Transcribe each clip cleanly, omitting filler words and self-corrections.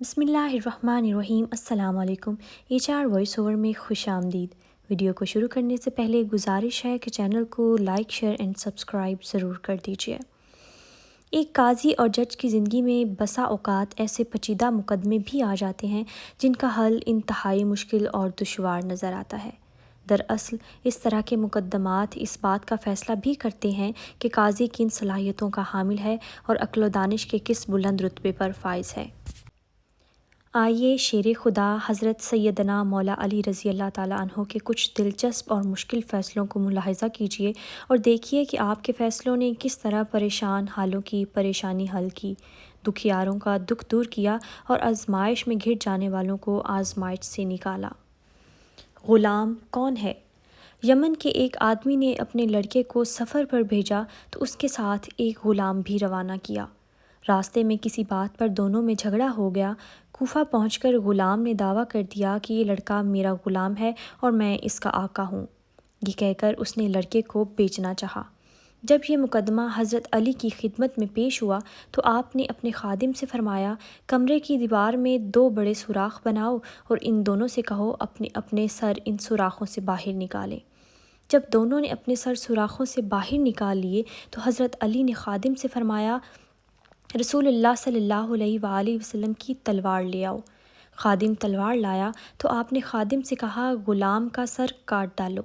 बिस्मिल्लाहिर्रहमानिर्रहीम। अस्सलाम वालेकुम। HR वॉइस ओवर में खुश आमदीद। वीडियो को शुरू करने से पहले गुजारिश है कि चैनल को लाइक शेयर एंड सब्सक्राइब ज़रूर कर दीजिए। एक काजी और जज की ज़िंदगी में बसा औक़ात ऐसे पेचीदा मुकदमे भी आ जाते हैं जिनका हल इंतहाई मुश्किल और दुश्वार नज़र आता है। दरअसल इस तरह के मुकदमात इस बात का फ़ैसला भी करते हैं कि काजी किन सलाहियतों का हामिल है और अक्ल व दानिश के किस बुलंद रुतबे पर फाइज़ है। आइए शेर खुदा हज़रत सैयदना मौला अली रज़ी अल्लाह ताला अन्हो के कुछ दिलचस्प और मुश्किल फ़ैसलों को मुलाहिज़ा कीजिए और देखिए कि आपके फ़ैसलों ने किस तरह परेशान हालों की परेशानी हल की, दुखियारों का दुख दूर किया और आजमाइश में घिर जाने वालों को आजमाइश से निकाला। ग़ुलाम कौन है? यमन के एक आदमी ने अपने लड़के को सफ़र पर भेजा तो उसके साथ एक ग़ुलाम भी रवाना किया। रास्ते में किसी बात पर दोनों में झगड़ा हो गया। कूफा पहुंचकर ग़ुलाम ने दावा कर दिया कि ये लड़का मेरा ग़ुलाम है और मैं इसका आका हूँ। ये कहकर उसने लड़के को बेचना चाहा। जब ये मुकदमा हज़रत अली की खिदमत में पेश हुआ तो आपने अपने खादिम से फरमाया, कमरे की दीवार में 2 बड़े सुराख बनाओ और इन दोनों से कहो अपने अपने सर इन सुराखों से बाहर निकालें। जब दोनों ने अपने सर सुराखों से बाहर निकाल लिए तो हज़रत अली ने खादिम से फरमाया, रसूलुल्लाह सल्लल्लाहु अलैहि वसल्लम की तलवार ले आओ। खादिम तलवार लाया तो आपने खादिम से कहा, ग़ुलाम का सर काट डालो।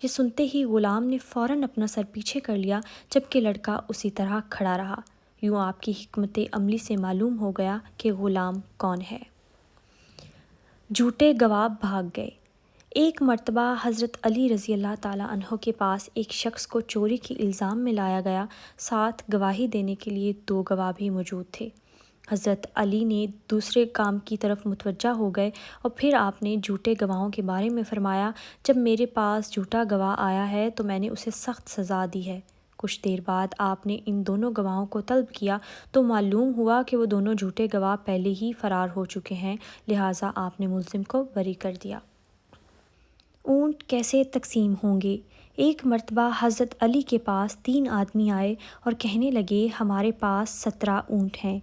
ये सुनते ही ग़ुलाम ने फ़ौरन अपना सर पीछे कर लिया, जबकि लड़का उसी तरह खड़ा रहा। यूँ आपकी हिकमत अमली से मालूम हो गया कि ग़ुलाम कौन है। झूठे गवाह भाग गए। एक मर्तबा हज़रत अली रज़ी अल्लाह ताला अन्हो के पास एक शख्स को चोरी के इल्ज़ाम में लाया गया। साथ गवाही देने के लिए 2 गवाह भी मौजूद थे। हज़रत अली ने दूसरे काम की तरफ मुतवज्जा हो गए और फिर आपने झूठे गवाहों के बारे में फ़रमाया, जब मेरे पास झूठा गवाह आया है तो मैंने उसे सख्त सज़ा दी है। कुछ देर बाद आपने इन दोनों गवाहों को तलब किया तो मालूम हुआ कि वो दोनों झूठे गवाह पहले ही फ़रार हो चुके हैं, लिहाजा आपने मुल्ज़िम को बरी कर दिया। ऊँट कैसे तकसीम होंगे? एक मर्तबा हज़रत अली के पास 3 आदमी आए और कहने लगे, हमारे पास 17 ऊँट हैं।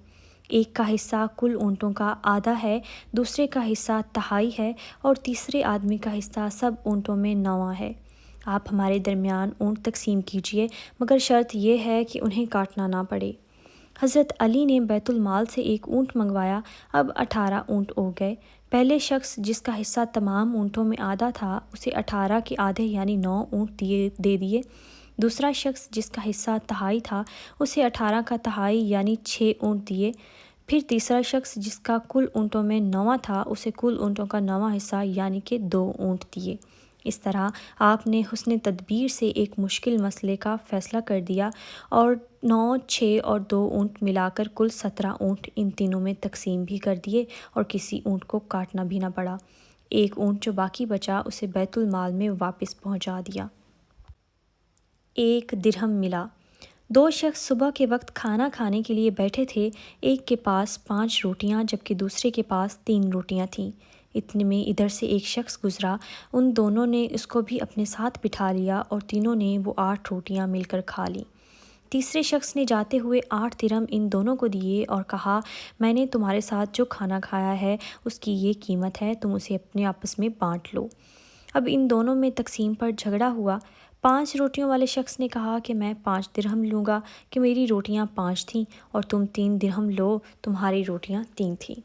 एक का हिस्सा कुल ऊँटों का आधा है, दूसरे का हिस्सा तिहाई है और तीसरे आदमी का हिस्सा सब ऊँटों में 9वां है। आप हमारे दरमियान ऊँट तकसीम कीजिए, मगर शर्त यह है कि उन्हें काटना ना पड़े। हज़रत अली ने बैतुल माल से एक ऊँट मंगवाया। अब 18 ऊँट हो गए। पहले शख्स जिसका हिस्सा तमाम ऊँटों में आधा था उसे 18 के आधे यानी 9 ऊँट दे दिए। दूसरा शख्स जिसका हिस्सा तिहाई था उसे 18 का तिहाई यानी 6 ऊँट दिए। फिर तीसरा शख्स जिसका कुल ऊँटों में 9वां था उसे कुल ऊँटों का 9वां हिस्सा यानी कि 2 ऊँट दिए। इस तरह आपने हुस्न तदबीर से एक मुश्किल मसले का फ़ैसला कर दिया और 9, 6 और 2 ऊँट मिलाकर कुल 17 ऊँट इन तीनों में तकसीम भी कर दिए और किसी ऊँट को काटना भी ना पड़ा। एक ऊँट जो बाकी बचा उसे बैतुल माल में वापस पहुंचा दिया। 1 दिरहम मिला। 2 शख्स सुबह के वक्त खाना खाने के लिए बैठे थे। एक के पास 5 रोटियां जबकि दूसरे के पास 3 रोटियां थीं। इतने में इधर से एक शख्स गुजरा। उन दोनों ने उसको भी अपने साथ बिठा लिया और तीनों ने वो 8 रोटियां मिलकर खा लीं। तीसरे शख्स ने जाते हुए 8 दिरहम इन दोनों को दिए और कहा, मैंने तुम्हारे साथ जो खाना खाया है उसकी ये कीमत है, तुम उसे अपने आपस में बांट लो। अब इन दोनों में तकसीम पर झगड़ा हुआ। 5 रोटियों वाले शख्स ने कहा कि मैं 5 दिरहम लूँगा कि मेरी रोटियां 5 थीं और तुम 3 दिरहम लो, तुम्हारी रोटियां 3 थीं।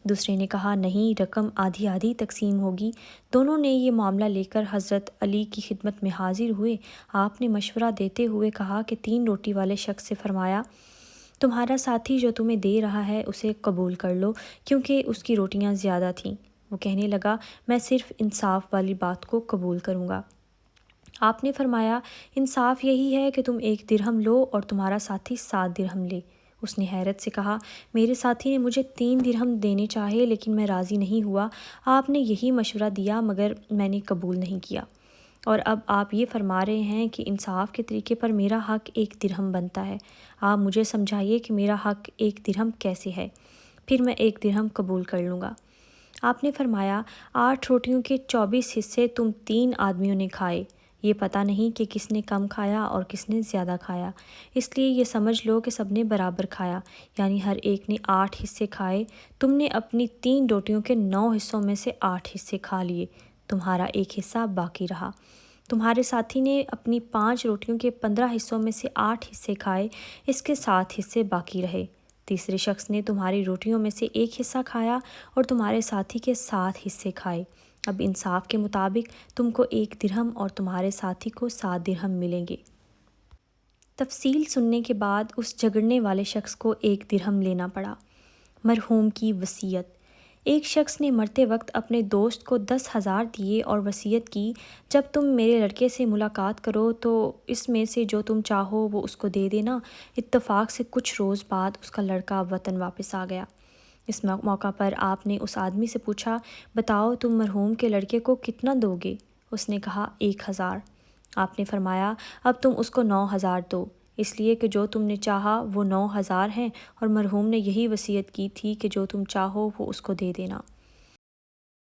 दूसरे ने कहा, नहीं, रकम आधी आधी तकसीम होगी। दोनों ने ये मामला लेकर हज़रत अली की खिदमत में हाजिर हुए। आपने मशवरा देते हुए कहा कि 3 रोटी वाले शख्स से फरमाया, तुम्हारा साथी जो तुम्हें दे रहा है उसे कबूल कर लो, क्योंकि उसकी रोटियां ज़्यादा थीं। वो कहने लगा, मैं सिर्फ़ इंसाफ वाली बात को कबूल करूँगा। आपने फरमाया, इंसाफ यही है कि तुम 1 दिरहम लो और तुम्हारा साथी 7 दिरहम ले। उसने हैरत से कहा, मेरे साथी ने मुझे 3 दिरहम देने चाहे लेकिन मैं राज़ी नहीं हुआ। आपने यही मशवरा दिया मगर मैंने कबूल नहीं किया और अब आप ये फरमा रहे हैं कि इंसाफ के तरीके पर मेरा हक़ 1 दिरहम बनता है। आप मुझे समझाइए कि मेरा हक़ 1 दिरहम कैसे है, फिर मैं 1 दिरहम कबूल कर लूँगा। आपने फरमाया, 8 रोटियों के 24 हिस्से तुम 3 आदमियों ने खाए, یہ پتہ نہیں کہ کس نے کم کھایا اور کس نے زیادہ کھایا، اس لیے یہ سمجھ لو کہ سب نے برابر کھایا، یعنی ہر ایک نے 8 حصے کھائے۔ تم نے اپنی 3 روٹیوں کے 9 حصوں میں سے 8 حصے کھا لیے، تمہارا ایک حصہ باقی رہا۔ تمہارے ساتھی نے اپنی 5 روٹیوں کے 15 حصوں میں سے 8 حصے کھائے، اس کے 7 حصے باقی رہے۔ تیسرے شخص نے تمہاری روٹیوں میں سے 1 حصہ کھایا اور تمہارے ساتھی کے 7 حصے کھائے۔ اب انصاف کے مطابق تم کو 1 درہم اور تمہارے ساتھی کو 7 درہم ملیں گے۔ تفصیل سننے کے بعد اس جھگڑنے والے شخص کو 1 درہم لینا پڑا۔ مرحوم کی وصیت۔ ایک شخص نے مرتے وقت اپنے دوست کو 10,000 دیے اور وصیت کی، جب تم میرے لڑکے سے ملاقات کرو تو اس میں سے جو تم چاہو وہ اس کو دے دینا۔ اتفاق سے کچھ روز بعد اس کا لڑکا وطن واپس آ گیا۔ اس موقع پر آپ نے اس آدمی سے پوچھا، بتاؤ تم مرحوم کے لڑکے کو کتنا دو گے؟ اس نے کہا 1,000۔ آپ نے فرمایا، اب تم اس کو 9,000 دو، اس لیے کہ جو تم نے چاہا وہ 9,000 ہیں اور مرحوم نے یہی وصیت کی تھی کہ جو تم چاہو وہ اس کو دے دینا۔